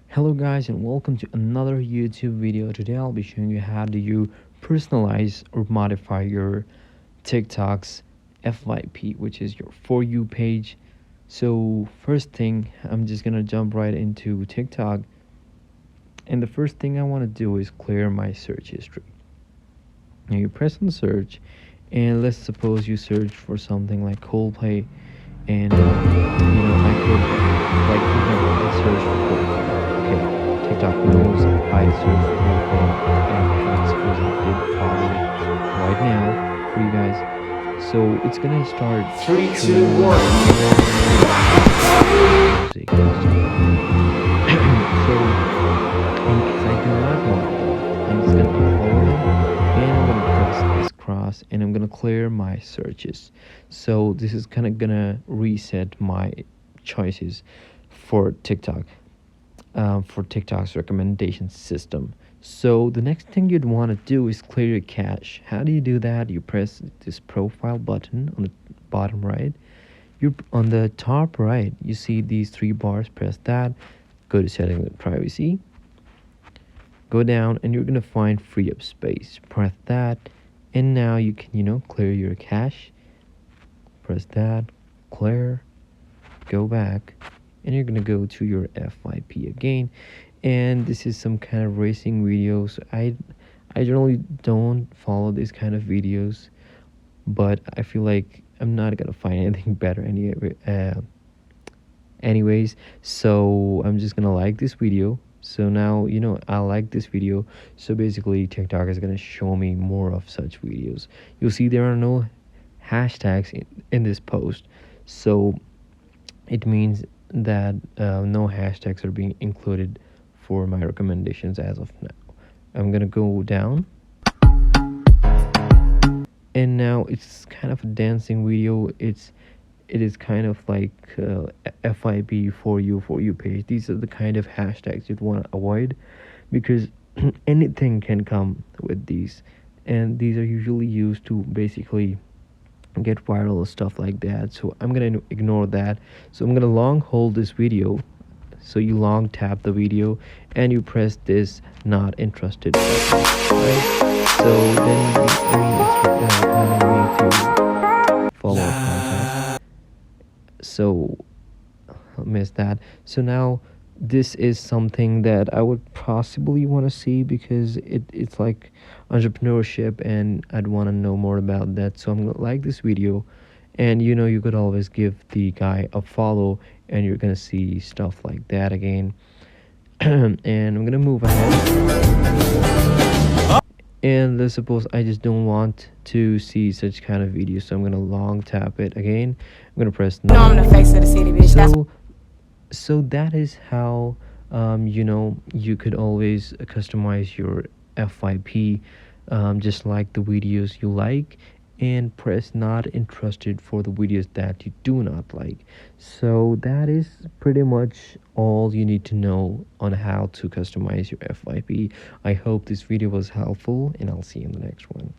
Hello guys and welcome to another YouTube video. Today I'll be showing you how do you personalize or modify your TikTok's FYP, which is your For You page. So first thing, I'm just gonna jump right into TikTok, and the first thing I want to do is clear my search history. Now you press on search, and let's suppose you search for something like Coldplay, and I could, like, for example, I search for Coldplay. Okay, TikTok knows I search for Coldplay, and let's suppose I did follow it right now for you guys. So it's gonna start Three, showing two, me one. music and stuff. So in case I do not want them, I'm just gonna unfollow them, and I'm gonna press this cross, and I'm gonna clear my searches. So this is kind of gonna reset my choices for TikTok, for TikTok's recommendation system. So the next thing you'd want to do is clear your cache. How do you do that? You press this profile button on the bottom right. You on the top right, you see these three bars. Press that. Go to settings and privacy. Go down, and you're gonna find free up space. Press that, and now you can clear your cache. Press that, clear, go back, and you're gonna go to your FYP again. And this is some kind of racing videos. I generally don't follow these kind of videos, but I feel like I'm not gonna find anything better anyways. So I'm just gonna like this video. So now I like this video. So basically TikTok is gonna show me more of such videos. You'll see there are no hashtags in this post, so it means that no hashtags are being included for my recommendations as of now. I'm gonna go down, and now it's kind of a dancing video. It is kind of like FYP for you page. These are the kind of hashtags you'd want to avoid, because anything can come with these, and these are usually used to basically get viral or stuff like that. So I'm gonna ignore that. So I'm gonna long hold this video. So you long tap the video, and you press this not interested button, right? So then it's recommending me to follow a contact. So I'll miss that. So now this is something that I would possibly want to see, because it's like entrepreneurship, and I'd want to know more about that. So I'm gonna like this video, and you could always give the guy a follow, and you're gonna see stuff like that again. And I'm gonna move ahead, and let's suppose I just don't want to see such kind of videos, so I'm gonna long tap it again. I'm gonna press no. No, I'm the face of the city, bitch. That's So that is how you could always customize your FYP, just like the videos you like, and press not interested for the videos that you do not like. So that is pretty much all you need to know on how to customize your FYP. I hope this video was helpful, and I'll see you in the next one.